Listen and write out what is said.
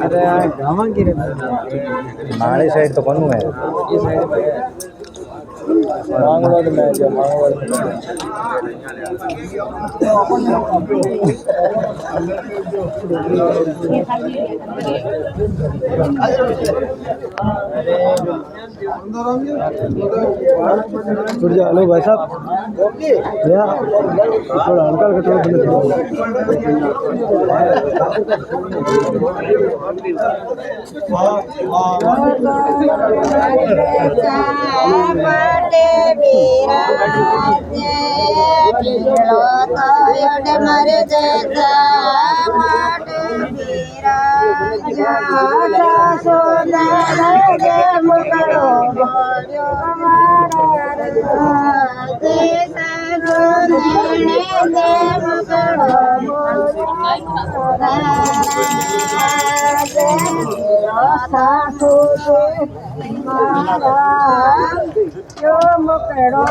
अरे गाँव की माड़ी साइड तो कौन है ये साइड पे मांगवड़ में जो मांगवड़ हेलो भाई साहब भैया थोड़ा हल्का हल्का Yo me quedo